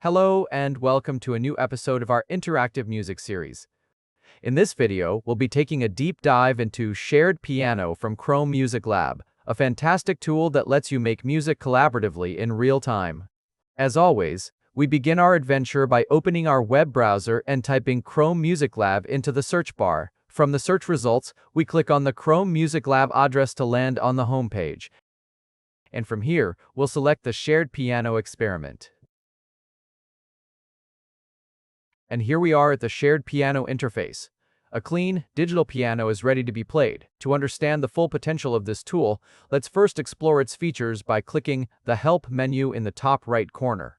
Hello and welcome to a new episode of our interactive music series. In this video, we'll be taking a deep dive into Shared Piano from Chrome Music Lab, a fantastic tool that lets you make music collaboratively in real time. As always, we begin our adventure by opening our web browser and typing Chrome Music Lab into the search bar. From the search results, we click on the Chrome Music Lab address to land on the home page. And from here, we'll select the Shared Piano experiment. And here we are at the Shared Piano interface. A clean, digital piano is ready to be played. To understand the full potential of this tool, let's first explore its features by clicking the Help menu in the top right corner.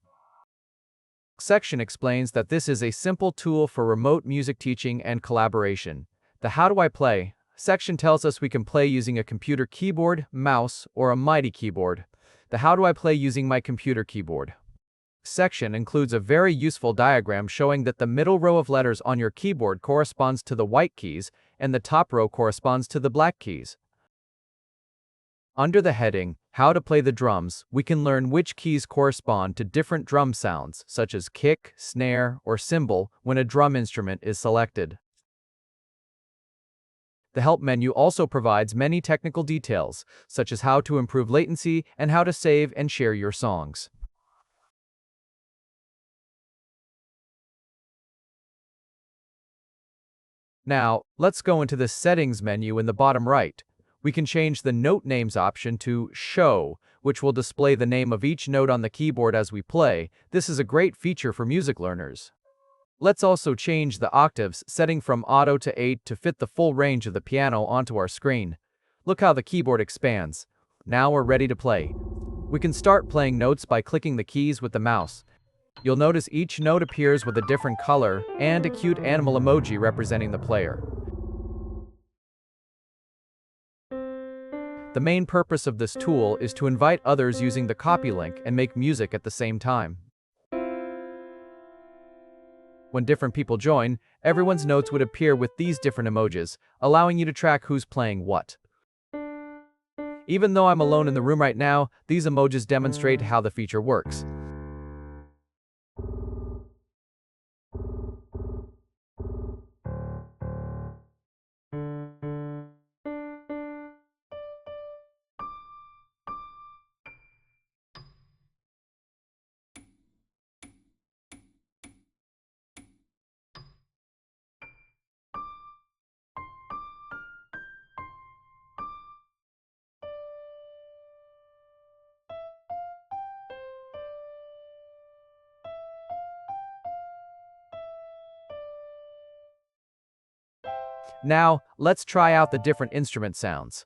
Section explains that this is a simple tool for remote music teaching and collaboration. The How Do I Play section tells us we can play using a computer keyboard, mouse, or a MIDI keyboard. The How Do I Play using my computer keyboard section includes a very useful diagram showing that the middle row of letters on your keyboard corresponds to the white keys and the top row corresponds to the black keys. Under the heading, How to Play the Drums, we can learn which keys correspond to different drum sounds, such as kick, snare, or cymbal, when a drum instrument is selected. The Help menu also provides many technical details, such as how to improve latency and how to save and share your songs. Now, let's go into the Settings menu in the bottom right. We can change the Note Names option to Show, which will display the name of each note on the keyboard as we play. This is a great feature for music learners. Let's also change the octaves setting from Auto to 8 to fit the full range of the piano onto our screen. Look how the keyboard expands. Now we're ready to play. We can start playing notes by clicking the keys with the mouse. You'll notice each note appears with a different color and a cute animal emoji representing the player. The main purpose of this tool is to invite others using the copy link and make music at the same time. When different people join, everyone's notes would appear with these different emojis, allowing you to track who's playing what. Even though I'm alone in the room right now, these emojis demonstrate how the feature works. Now, let's try out the different instrument sounds.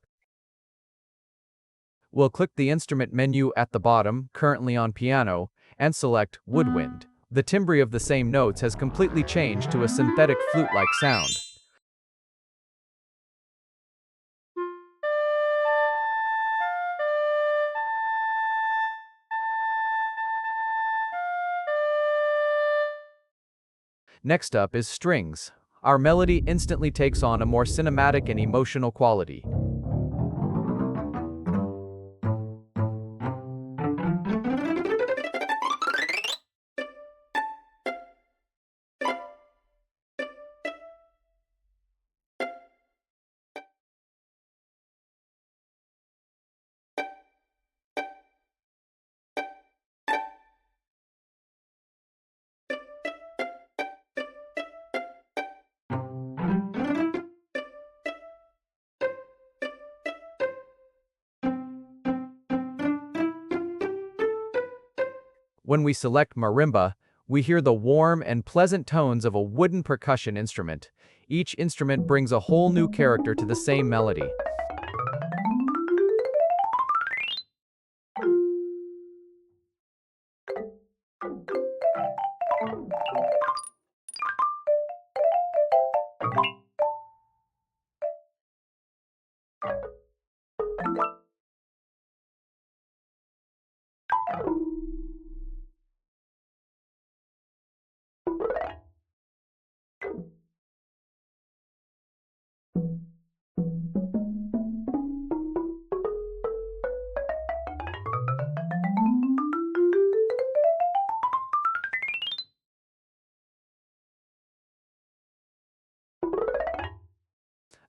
We'll click the instrument menu at the bottom, currently on piano, and select woodwind. The timbre of the same notes has completely changed to a synthetic flute-like sound. Next up is strings. Our melody instantly takes on a more cinematic and emotional quality. When we select marimba, we hear the warm and pleasant tones of a wooden percussion instrument. Each instrument brings a whole new character to the same melody.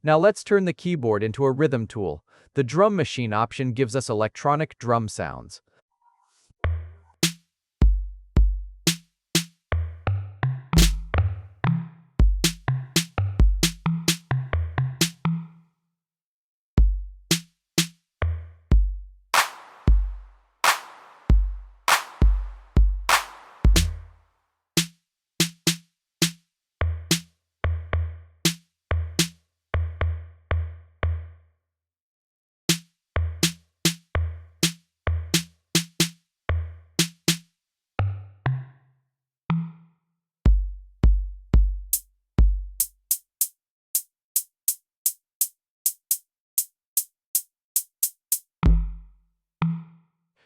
Now let's turn the keyboard into a rhythm tool. The drum machine option gives us electronic drum sounds.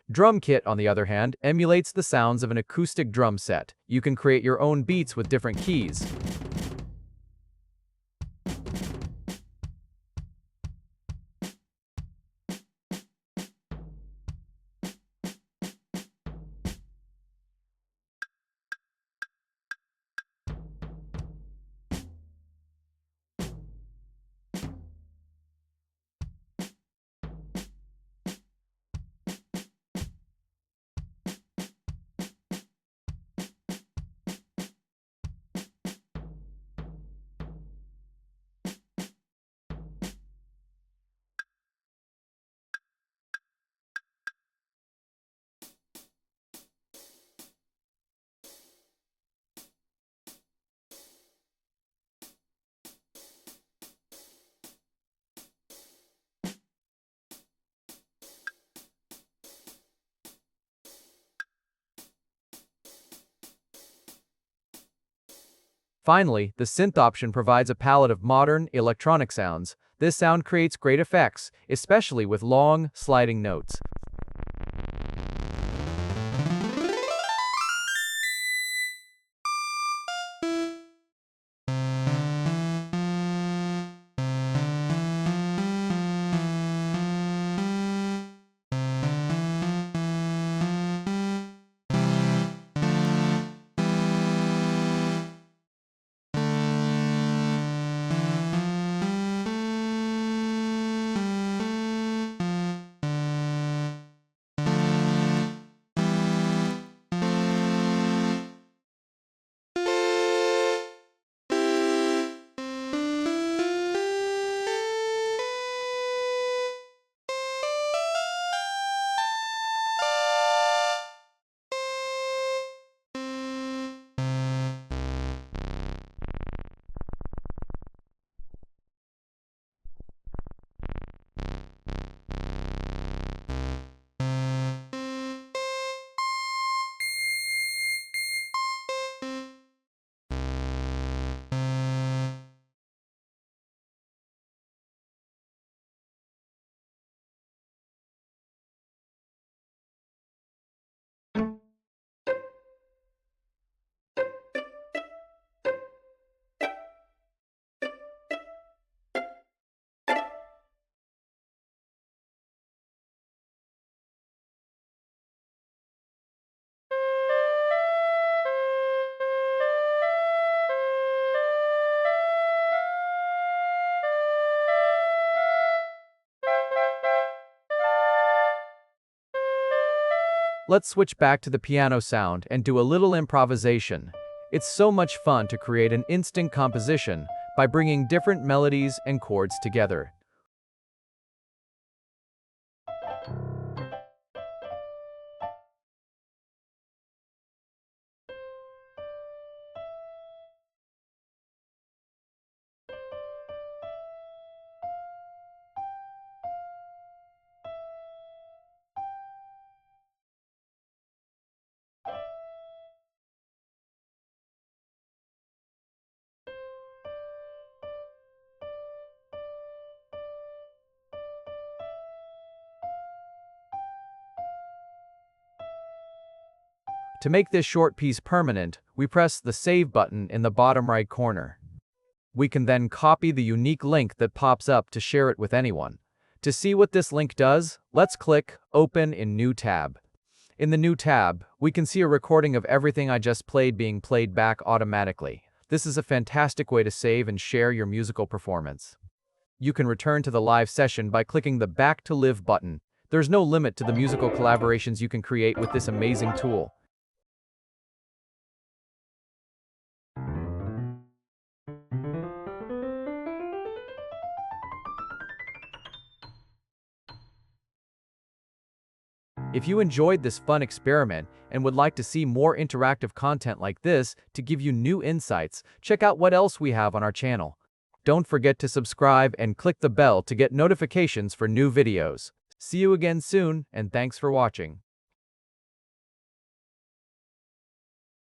Drum kit, on the other hand, emulates the sounds of an acoustic drum set. You can create your own beats with different keys. Finally, the synth option provides a palette of modern, electronic sounds. This sound creates great effects, especially with long, sliding notes. Let's switch back to the piano sound and do a little improvisation. It's so much fun to create an instant composition by bringing different melodies and chords together. To make this short piece permanent, we press the Save button in the bottom right corner. We can then copy the unique link that pops up to share it with anyone. To see what this link does, let's click Open in New tab. In the New tab, we can see a recording of everything I just played being played back automatically. This is a fantastic way to save and share your musical performance. You can return to the live session by clicking the Back to Live button. There's no limit to the musical collaborations you can create with this amazing tool. If you enjoyed this fun experiment and would like to see more interactive content like this to give you new insights, check out what else we have on our channel. Don't forget to subscribe and click the bell to get notifications for new videos. See you again soon, and thanks for watching.